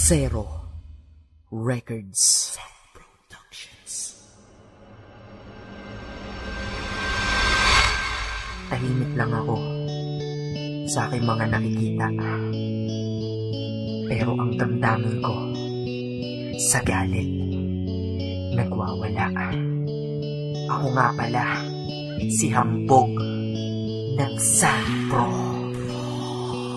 Zero Records Productions. Tahimik lang ako sa aking mga nakikita, pero ang damdamin ko sa galit nagwawala. Ako nga pala si Hambog ng Sangpro.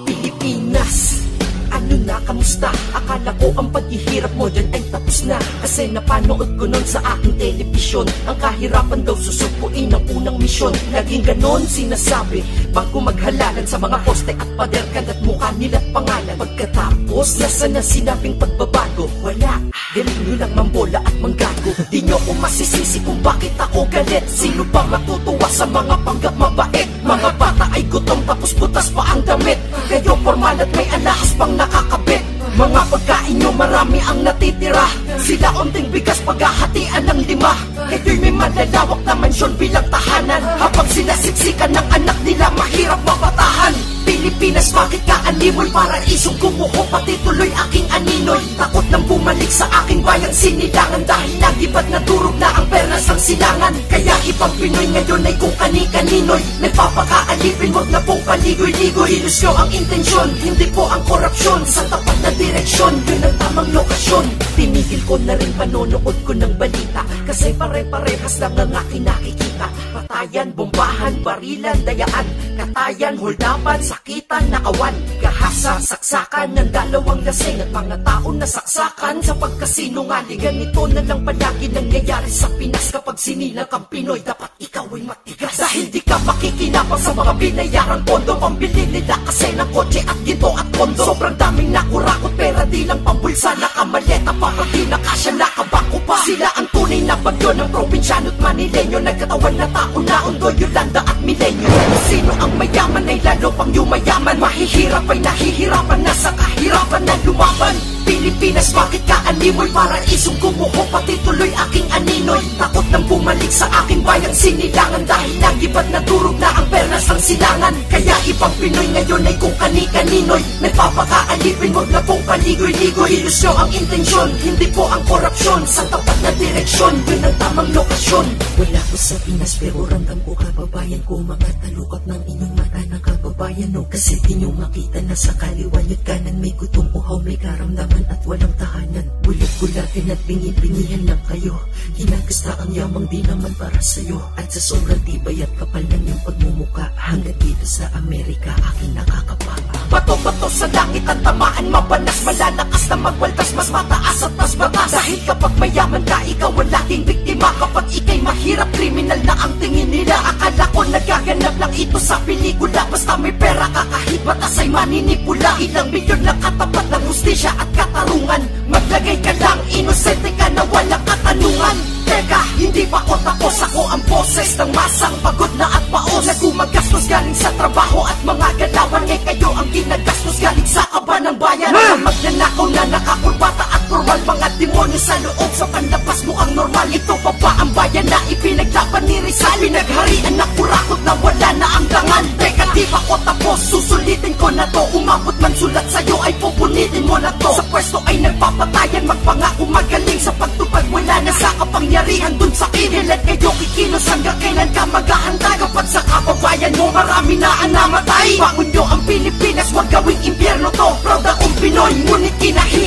Pilipinas, ano na, kamusta? Akala ko ang paghihirap mo dyan ay tapos na, kasi napanood ko nun sa aking telebisyon. Ang kahirapan daw susupuin ang unang misyon. Laging ganon sinasabi bago maghalalan sa mga poste at pader, kalat mukha nila't pangalan. Pagkatapos nasa na sinabing pagbabago, wala, galing nyo lang mambola at manggago. Di nyo ko masisisi kung bakit ako galit. Sino ba matutuwa sa mga panggap mabait? Mga bata ay gutom tapos butas pa ang damit. Kayo formal at may alahas pang nakakabit. Mga pagkain nyo marami ang natitira. Sila onting bigas paghahatian ng 5. Kayo'y may malalawak na mansyon bilang tahanan, habang sila siksikan ng anak nila mahirap mapatahan. Pilipinas, bakit ka animoy? Paraisong gumuho, pati tuloy aking aninoy. Takot nang bumalik sa aking bayang sinilangan, dahil nagibad na durog na ang pernas ng silangan. Kaya ibang Pinoy ngayon ay kung kani-kaninoy nagpapakaalipin, wag na pong paligoy-ligoy. Ilusyo ang intensyon, hindi po ang korupsyon. Sa tapat na direksyon, yun ang tamang lokasyon. Tinigil ko na rin panonood ko ng balita, kasi pare-parehas lang ang aking nakikita. Patayan, bombahan, barilan, dayaan, katayan, holdapan, sakitan, nakawan, gahasa, saksakan ng dalawang lasing at mga taon na saksakan sa pagkasinungaling. Ganito na lang palagi nangyayari sa Pinas. Kapag sinilang kang Pinoy, dapat ikaw ay matigas, dahil di ka makikinabang sa mga binayarang pondo. Pambili nila kasi ng kotse at ginto at kondo. Sobrang daming nakurakot, pera di lang pambulsa. Nakamaleta pa pag di nakasya, nakabangko pa. Sila ang tunay na bagyo ng probinsyano't Manileño. Nagkatawan na tao na Undo, Yolanda at Milenyo. Sino ang mayaman ay lalo pang yumayaman. Mahihirap ay nahihirapan na sa kahirapan na lumaban. Pilipinas, bakit ka animoy? Paraisong gumuho, pati tuloy aking aninoy. Takot nang bumalik sa aking bayang sinilangan, dahil nagibad na durog na ang pernas ng silangan. Kaya ibang Pinoy ngayon ay kung kani-kaninoy nagpapakaalipin, wag na pong paligoy-ligoy. Ilusyo ang intensyon, hindi po ang korupsyon. Sa tapat na direksyon, yun ang tamang lokasyon. Wala ko sa Pinas, pero ramdam ko kababayan ko. Mga talukap ng inyong mata ng kababayan, no? Kasi di nyo makita na sa kaliwa nyo't kanan may gutom, uhaw, may karamdaman at walang tahanan. Bulat-bulatin at bingi-bingihan lang kayo. Ginagasta ang yamang di naman para sa'yo. At sa sobrang tibay at kapal ng iyong pagmumuka, hanggang dito sa Amerika aking nakakapaka. Bato-bato sa langit at tamaan mabanas, malalakas na magwaltas, mas mataas at mas batas. Dahil kapag mayaman ka, ikaw ang laging biktima. Kapag ikay mahirap, kriminal na ang tingin nila. Akala ko nagaganap lang ito sa pelikula. Basta may pera ka, kahit batas ay maninipula. Ilang milyon lang katapat ng hustisya at katarungan. Maglagay ka lang, inosente ka na walang katanungan. Teka, hindi pa ako tapos, ako ang boses ng masang pagod na at paos, na gumagastos galing sa trabaho at mga galawan. Ngay kayo ang ginagastos galing sa kaba ng bayan. Mga magnanakaw na nakakurbata at normal, mga demonyo sa loob, sa panlabas mo ang normal. Ito pa ba ang bayan na ipinaglaban ni Rizal? Pinagharian na kurakot na wala na ang dangal. Teka, di pa ako tapos, susulitin ko na to. Umabot man sulat sa'yo ay pupunitin mo na to. Sa pwesto ay nagpapatayan, magpangako magaling sa pagtupad, wala na sa kapangyarihan dun sa kinilat. Kayo kikilos hanggang kailan ka maghahanda? Kapag sa kababayan mo marami na ang namatay. Bangon nyo ang Pilipinas, wag gawing impyerno to. Proud akong Pinoy, ngunit kinahiya